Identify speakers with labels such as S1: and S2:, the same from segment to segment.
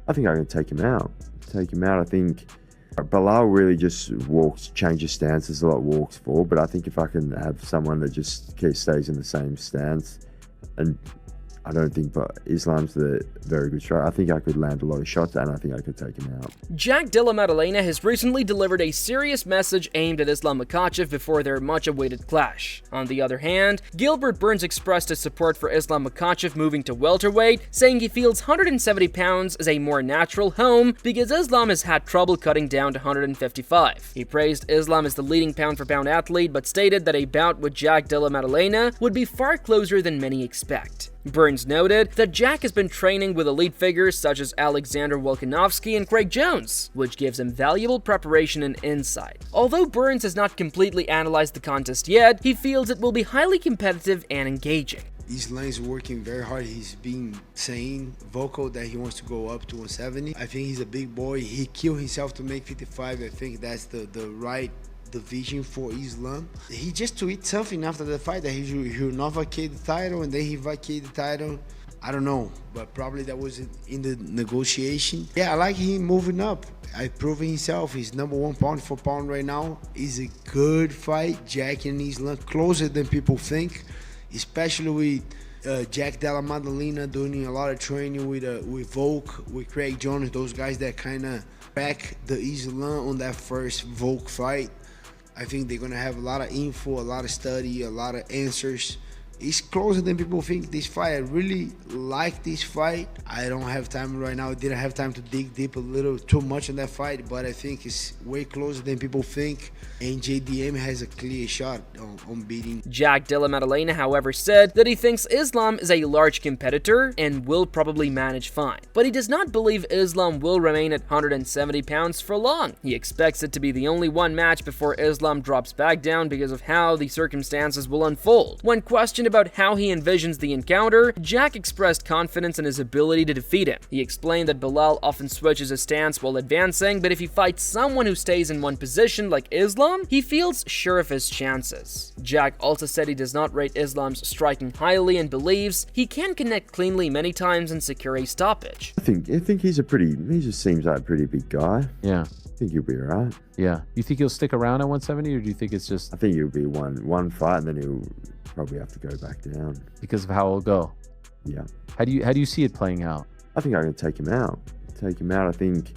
S1: I think I can take him out. I think Bilal really just changes stances a lot, walks forward. But I think if I can have someone that just stays in the same stance, and I don't think Islam's the very good striker. I think I could land a lot of shots and I think I could take him out.
S2: Jack Della Maddalena has recently delivered a serious message aimed at Islam Makhachev before their much-awaited clash. On the other hand, Gilbert Burns expressed his support for Islam Makhachev moving to welterweight, saying he feels 170 pounds is a more natural home because Islam has had trouble cutting down to 155. He praised Islam as the leading pound-for-pound athlete, but stated that a bout with Jack Della Maddalena would be far closer than many expect. Burns noted that Jack has been training with elite figures such as Alexander Volkanovski and Craig Jones, which gives him valuable preparation and insight. Although Burns has not completely analyzed the contest yet, he feels it will be highly competitive and engaging.
S3: Islam's working very hard. He's been saying vocal that he wants to go up to 170. I think he's a big boy. He killed himself to make 55. I think that's the right division for Islam. He just tweeted something after the fight that he will not vacate the title, and then he vacated the title. I don't know, but probably that was in the negotiation. Yeah, I like him moving up. I proven himself. He's #1 pound for pound right now. It's a good fight. Jack and Islam closer than people think, especially with Jack Della Maddalena doing a lot of training with Volk, with Craig Jones, those guys that kind of back the Islam on that first Volk fight. I think they're going to have a lot of info, a lot of study, a lot of answers. It's closer than people think, this fight. I really like this fight. I don't have time right now. I didn't have time to dig deep a little too much in that fight, but I think it's way closer than people think. And JDM has a clear shot on beating.
S2: Jack Della Maddalena, however, said that he thinks Islam is a large competitor and will probably manage fine. But he does not believe Islam will remain at 170 pounds for long. He expects it to be the only one match before Islam drops back down because of how the circumstances will unfold. When questioned about how he envisions the encounter, Jack expressed confidence in his ability to defeat him. He explained that Bilal often switches his stance while advancing, but if he fights someone who stays in one position like Islam, he feels sure of his chances. Jack also said he does not rate Islam's striking highly and believes he can connect cleanly many times and secure a stoppage.
S1: I think he just seems like a pretty big guy.
S4: Yeah.
S1: I think he'll be alright.
S4: Yeah. You think he'll stick around at 170, or do you think it's just...
S1: I think he'll be one fight and then he'll probably have to go back down.
S4: Because of how it'll go?
S1: Yeah.
S4: How do you see it playing out?
S1: I think I can take him out. I think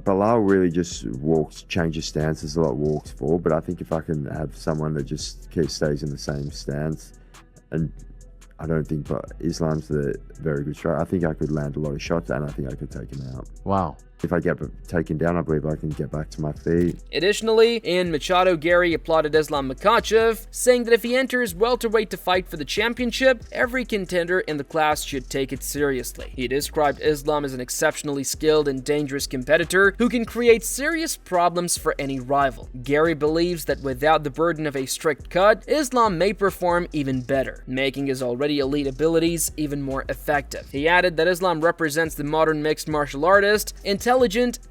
S1: Bilal really just changes stances a lot, walks forward. But I think if I can have someone that just stays in the same stance, and I don't think Islam's the very good striker. I think I could land a lot of shots and I think I could take him out.
S4: Wow.
S1: If I get taken down, I believe I can get back to my feet.
S2: Additionally, in Machado, Gary applauded Islam Makhachev, saying that if he enters welterweight to fight for the championship, every contender in the class should take it seriously. He described Islam as an exceptionally skilled and dangerous competitor who can create serious problems for any rival. Gary believes that without the burden of a strict cut, Islam may perform even better, making his already elite abilities even more effective. He added that Islam represents the modern mixed martial artist, intelligent,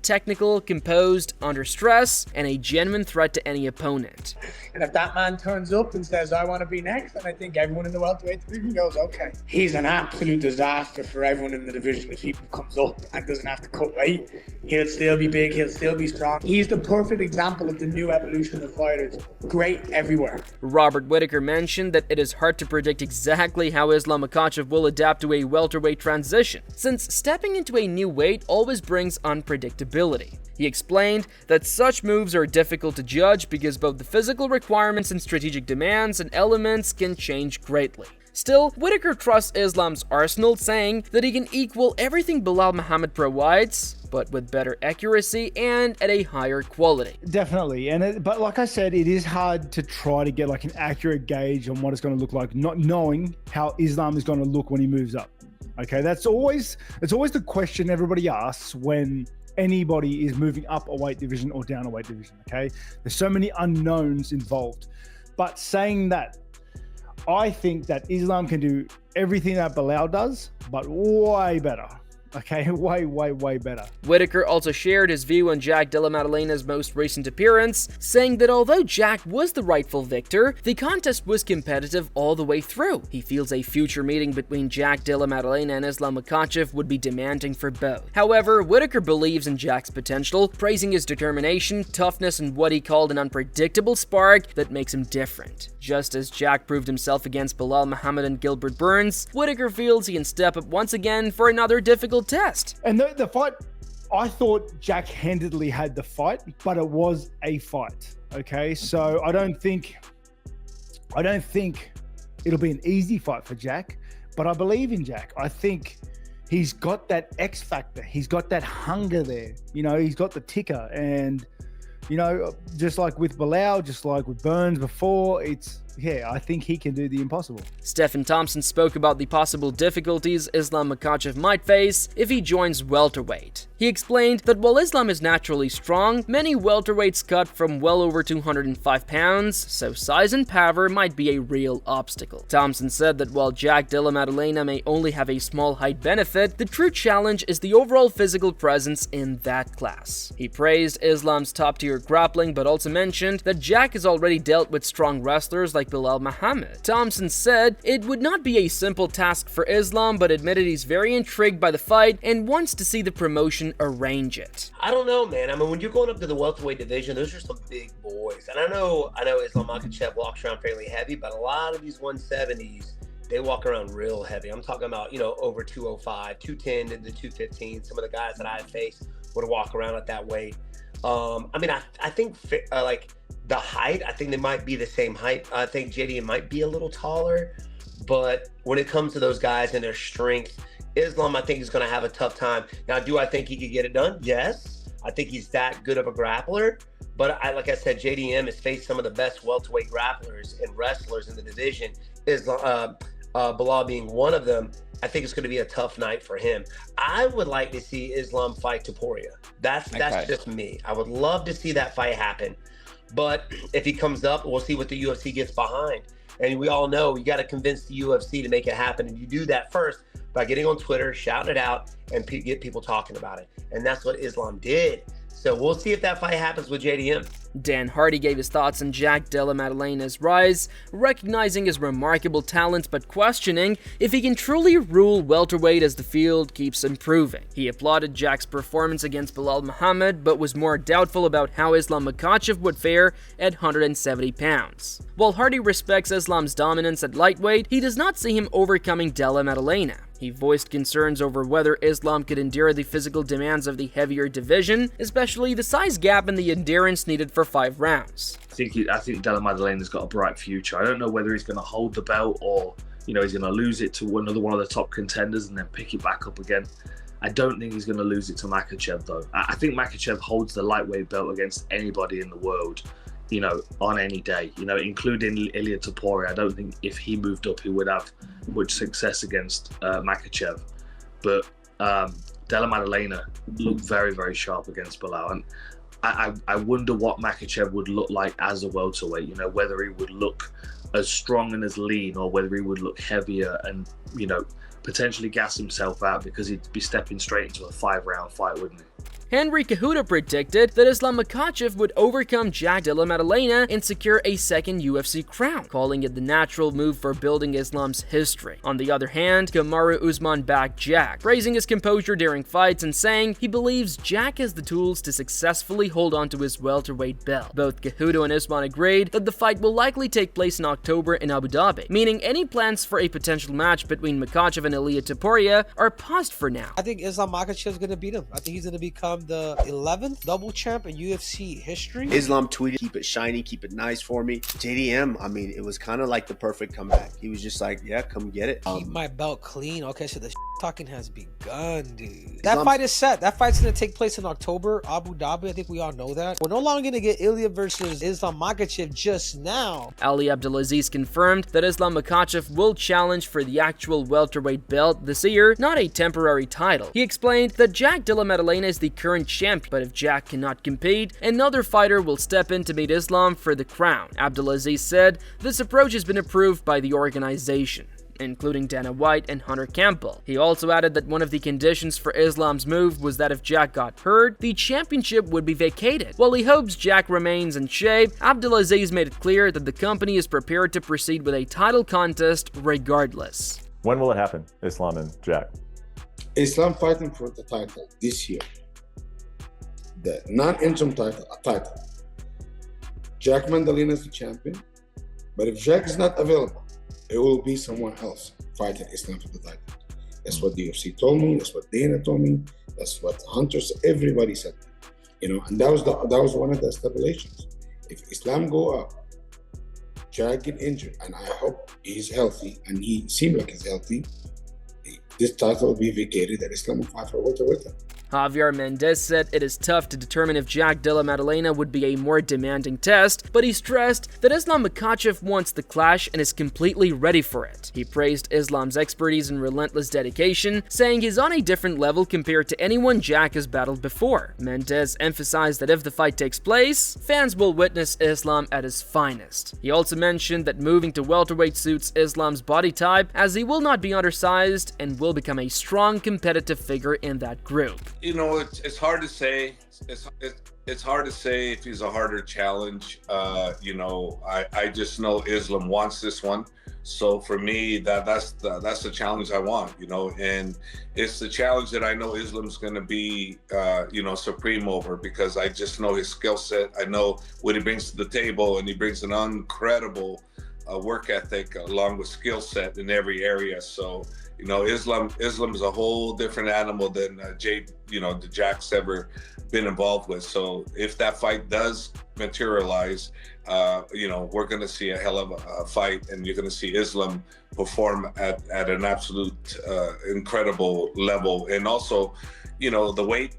S2: technical, composed, under stress, and a genuine threat to any opponent.
S5: And if that man turns up and says, I want to be next, then I think everyone in the welterweight division goes, okay. He's an absolute disaster for everyone in the division if he comes up and doesn't have to cut weight. He'll still be big, he'll still be strong. He's the perfect example of the new evolution of fighters. Great everywhere.
S2: Robert Whittaker mentioned that it is hard to predict exactly how Islam Makhachev will adapt to a welterweight transition, since stepping into a new weight always brings unpredictability. He explained that such moves are difficult to judge because both the physical requirements and strategic demands and elements can change greatly. Still, Whittaker trusts Islam's arsenal, saying that he can equal everything Bilal Muhammad provides, but with better accuracy and at a higher quality.
S6: Definitely, but like I said, it is hard to try to get like an accurate gauge on what it's going to look like, not knowing how Islam is going to look when he moves up. Okay, it's always the question everybody asks when anybody is moving up a weight division or down a weight division. Okay, there's so many unknowns involved. But saying that, I think that Islam can do everything that Bilal does, but way better. Okay, way better.
S2: Whitaker also shared his view on Jack Della Maddalena's most recent appearance, saying that although Jack was the rightful victor, the contest was competitive all the way through. He feels a future meeting between Jack Della Maddalena and Islam Makhachev would be demanding for both. However, Whitaker believes in Jack's potential, praising his determination, toughness, and what he called an unpredictable spark that makes him different. Just as Jack proved himself against Belal Muhammad and Gilbert Burns, Whitaker feels he can step up once again for another difficult test.
S6: And the fight, I thought Jack handedly had the fight, but it was a fight. Okay, so I don't think it'll be an easy fight for Jack, but I believe in Jack. I think he's got that X factor. He's got that hunger there. You know, he's got the ticker, and you know, just like with Belal, just like with Burns before, I think he can do the impossible.
S2: Stephen Thompson spoke about the possible difficulties Islam Makhachev might face if he joins welterweight. He explained that while Islam is naturally strong, many welterweights cut from well over 205 pounds, so size and power might be a real obstacle. Thompson said that while Jack Della Maddalena may only have a small height benefit, the true challenge is the overall physical presence in that class. He praised Islam's top-tier grappling, but also mentioned that Jack has already dealt with strong wrestlers like Belal Muhammad. Thompson said it would not be a simple task for Islam, but admitted he's very intrigued by the fight and wants to see the promotion arrange it.
S7: I don't know, man. I mean, when you're going up to the welterweight division, those are some big boys. And I know Islam Makhachev walks around fairly heavy, but a lot of these 170s, they walk around real heavy. I'm talking about, over 205, 210 to the 215. Some of the guys that I faced would walk around at that weight. I think the height, I think they might be the same height. I think JDM might be a little taller, but when it comes to those guys and their strength, Islam, I think, is going to have a tough time. Now, do I think he could get it done? Yes. I think he's that good of a grappler. But like I said, JDM has faced some of the best welterweight grapplers and wrestlers in the division. Islam, Belal being one of them. I think it's going to be a tough night for him. I would like to see Islam fight Topuria. That's just me. I would love to see that fight happen. But if he comes up, we'll see what the UFC gets behind. And we all know you got to convince the UFC to make it happen. And you do that first by getting on Twitter, shouting it out, and get people talking about it. And that's what Islam did. So we'll see if that fight happens with JDM.
S2: Dan Hardy gave his thoughts on Jack Della Maddalena's rise, recognizing his remarkable talent but questioning if he can truly rule welterweight as the field keeps improving. He applauded Jack's performance against Belal Muhammad but was more doubtful about how Islam Makhachev would fare at 170 pounds. While Hardy respects Islam's dominance at lightweight, he does not see him overcoming Della Maddalena. He voiced concerns over whether Islam could endure the physical demands of the heavier division, especially the size gap and the endurance needed for 5 rounds.
S8: I think Della Maddalena's got a bright future. I don't know whether he's going to hold the belt or, he's going to lose it to another one of the top contenders and then pick it back up again. I don't think he's going to lose it to Makhachev, though. I think Makhachev holds the lightweight belt against anybody in the world, on any day, including Ilia Topuria. I don't think if he moved up, he would have much success against Makhachev. But Della Maddalena looked very, very sharp against Belal. And I wonder what Makhachev would look like as a welterweight, whether he would look as strong and as lean or whether he would look heavier and, potentially gas himself out because he'd be stepping straight into a 5-round fight, wouldn't he?
S2: Henry Cejudo predicted that Islam Makhachev would overcome Jack Della Maddalena and secure a second UFC crown, calling it the natural move for building Islam's history. On the other hand, Kamaru Usman backed Jack, praising his composure during fights and saying he believes Jack has the tools to successfully hold on to his welterweight belt. Both Cejudo and Usman agreed that the fight will likely take place in October in Abu Dhabi, meaning any plans for a potential match between Makhachev and Ilia Topuria are paused for now.
S9: I think Islam Makhachev is going to beat him. I think he's going to become the 11th double champ in UFC history.
S10: Islam tweeted, "Keep it shiny, keep it nice for me." JDM, it was kind of like the perfect comeback. He was just like, yeah, come get it.
S9: Keep my belt clean. Okay, so the talking has begun, dude. That fight is set. That fight's going to take place in October, Abu Dhabi. I think we all know that. We're no longer going to get Ilia versus Islam Makhachev just now.
S2: Ali Abdelaziz confirmed that Islam Makhachev will challenge for the actual welterweight belt this year, not a temporary title. He explained that Jack Della Maddalena is the current champion, but if Jack cannot compete, another fighter will step in to meet Islam for the crown. Abdelaziz said this approach has been approved by the organization. including Dana White and Hunter Campbell. He also added that one of the conditions for Islam's move was that if Jack got hurt, the championship would be vacated. While he hopes Jack remains in shape, Abdulaziz made it clear that the company is prepared to proceed with a title contest regardless.
S11: When will it happen, Islam and Jack?
S12: Islam fighting for the title this year. The non-interim title, a title. Jack Maddalena is the champion, but if Jack is not available, it will be someone else fighting Islam for the title. That's what the UFC told me. That's what Dana told me. That's what Hunters, everybody said. And that was one of the stipulations. If Islam go up, Jack get injured, and I hope he's healthy, and he seemed like he's healthy, this title will be vacated and Islam will fight for welterweight.
S2: Javier Mendez said it is tough to determine if Jack Della Maddalena would be a more demanding test, but he stressed that Islam Makhachev wants the clash and is completely ready for it. He praised Islam's expertise and relentless dedication, saying he's on a different level compared to anyone Jack has battled before. Mendez emphasized that if the fight takes place, fans will witness Islam at his finest. He also mentioned that moving to welterweight suits Islam's body type, as he will not be undersized and will become a strong competitive figure in that group.
S13: It's hard to say. It's hard to say if he's a harder challenge. I just know Islam wants this one. So for me, that's the challenge I want. And it's the challenge that I know Islam's going to be, supreme over, because I just know his skill set. I know what he brings to the table, and he brings an incredible work ethic along with skill set in every area. So. Islam is a whole different animal than the Jack's ever been involved with. So if that fight does materialize, we're going to see a hell of a fight, and you're going to see Islam perform at an absolute incredible level. And also, the weight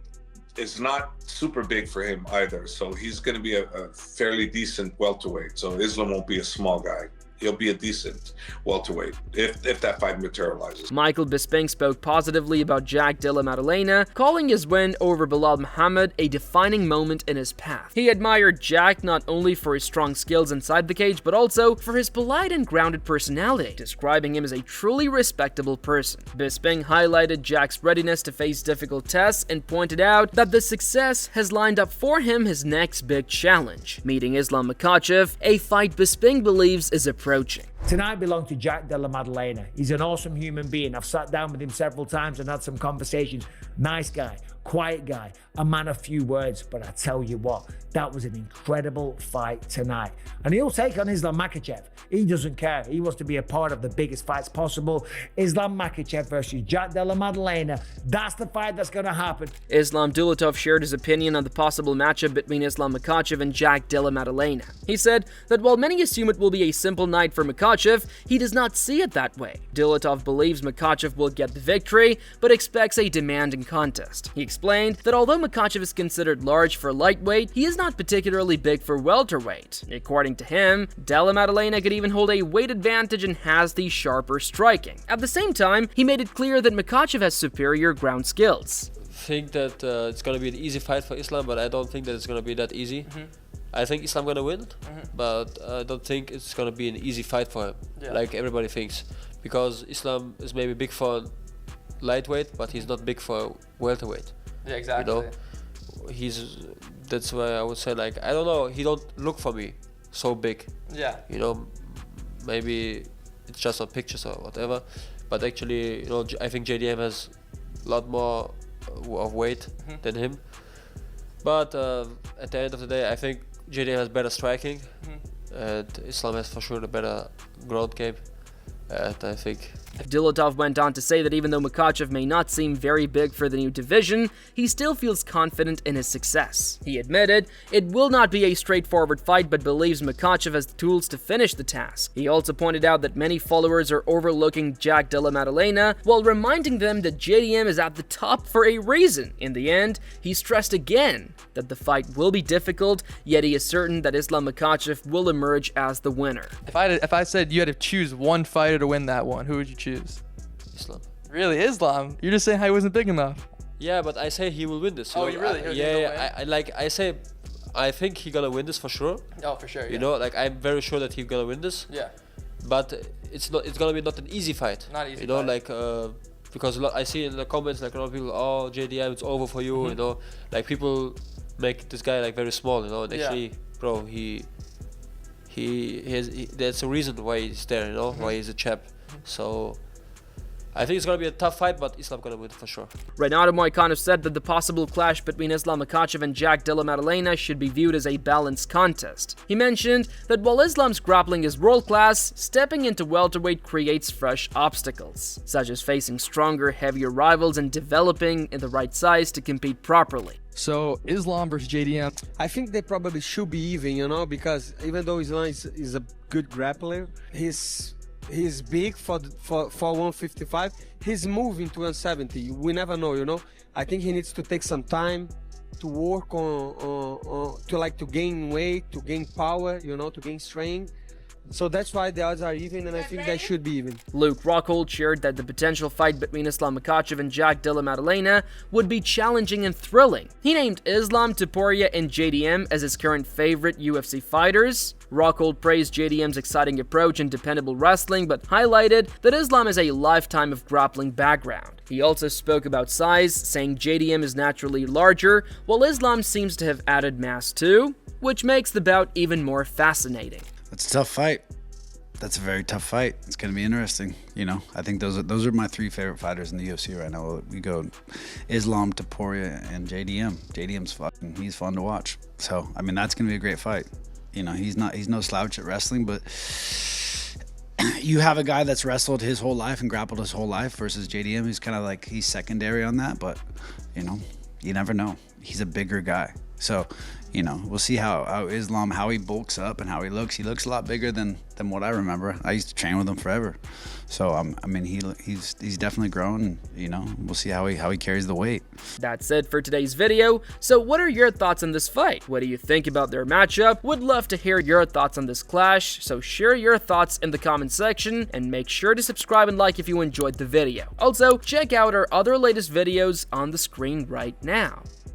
S13: is not super big for him either. So he's going to be a fairly decent welterweight. So Islam won't be a small guy. He'll be a decent welterweight if that fight materializes.
S2: Michael Bisping spoke positively about Jack Della Maddalena, calling his win over Belal Muhammad a defining moment in his path. He admired Jack not only for his strong skills inside the cage, but also for his polite and grounded personality, describing him as a truly respectable person. Bisping highlighted Jack's readiness to face difficult tests and pointed out that the success has lined up for him his next big challenge, meeting Islam Makhachev, a fight Bisping believes is approaching.
S14: Tonight belonged to Jack Della Maddalena. He's an awesome human being. I've sat down with him several times and had some conversations. Nice guy, quiet guy, a man of few words, but I tell you what, that was an incredible fight tonight. And he'll take on Islam Makhachev. He doesn't care. He wants to be a part of the biggest fights possible. Islam Makhachev versus Jack Della Maddalena. That's the fight that's going to happen.
S2: Islam Dulatov shared his opinion on the possible matchup between Islam Makhachev and Jack Della Maddalena. He said that while many assume it will be a simple night for Makhachev, he does not see it that way. Dulatov believes Makhachev will get the victory, but expects a demanding contest. He explained that although Makhachev is considered large for lightweight, he is not particularly big for welterweight. According to him, Della Maddalena could even hold a weight advantage and has the sharper striking. At the same time, he made it clear that Makhachev has superior ground skills.
S15: I think that it's going to be an easy fight for Islam, but I don't think that it's going to be that easy. I think Islam going to win, but I don't think it's going to be an easy fight for him, like everybody thinks. Because Islam is maybe big for lightweight, but he's not big for welterweight.
S16: Yeah, exactly.
S15: That's why I would say, like, I don't know, he don't look for me so big.
S16: Yeah.
S15: Maybe it's just on pictures or whatever, but actually, I think JDM has a lot more of weight than him. But at the end of the day, I think JDM has better striking, and Islam has for sure the better ground game. And I think
S2: Dulatov went on to say that even though Makhachev may not seem very big for the new division, he still feels confident in his success. He admitted it will not be a straightforward fight, but believes Makhachev has the tools to finish the task. He also pointed out that many followers are overlooking Jack Della Maddalena, while reminding them that JDM is at the top for a reason. In the end, he stressed again that the fight will be difficult, yet he is certain that Islam Makhachev will emerge as the winner.
S16: If I said you had to choose one fighter to win that one, who would you choose?
S15: Islam.
S16: Really, Islam? You're just saying how he wasn't big enough.
S15: Yeah, but I say he will win this.
S16: You really?
S15: I think he gonna win this for sure.
S16: Oh, for sure.
S15: Yeah. I'm very sure that he's gonna win this.
S16: Yeah.
S15: but it's gonna be not an easy fight.
S16: Not easy.
S15: You know,
S16: fight.
S15: like because I see in the comments like a lot of people, oh JDM, it's over for you. You know, like people make this guy like very small. You know, and actually, bro, there's a reason why he's there. You know, why he's a champ. So I think it's going to be a tough fight, but Islam going to win for sure.
S2: Renato Moicano said that the possible clash between Islam Makhachev and Jack Della Maddalena should be viewed as a balanced contest. He mentioned that while Islam's grappling is world-class, stepping into welterweight creates fresh obstacles, such as facing stronger, heavier rivals and developing in the right size to compete properly.
S16: So Islam versus JDM.
S17: I think they probably should be even, you know, because even though Islam is a good grappler, he's big for 155. He's moving to 170. We never know, you know. I think he needs to take some time to work on to gain weight, to gain power, you know, to gain strength. So that's why the odds are even, and I think they should be even.
S2: Luke Rockhold shared that the potential fight between Islam Makhachev and Jack Della Maddalena would be challenging and thrilling. He named Islam, Topuria, and JDM as his current favorite UFC fighters. Rockhold praised JDM's exciting approach and dependable wrestling, but highlighted that Islam has a lifetime of grappling background. He also spoke about size, saying JDM is naturally larger, while Islam seems to have added mass too, which makes the bout even more fascinating.
S18: That's a tough fight. That's a very tough fight. It's going to be interesting. You know, I think those are my three favorite fighters in the UFC right now. We go Islam, Topuria, and JDM. JDM's he's fun to watch. So, I mean, that's going to be a great fight. You know, he's no slouch at wrestling, but you have a guy that's wrestled his whole life and grappled his whole life versus JDM, who's kind of like, he's secondary on that, but, you know, you never know. He's a bigger guy. So, you know, we'll see how Islam, how he bulks up and how he looks. He looks a lot bigger than what I remember. I used to train with him forever. So, I mean, he's definitely grown, and, you know, we'll see how he carries the weight.
S2: That's it for today's video. So what are your thoughts on this fight? What do you think about their matchup? Would love to hear your thoughts on this clash, so share your thoughts in the comment section, and make sure to subscribe and like if you enjoyed the video. Also, check out our other latest videos on the screen right now.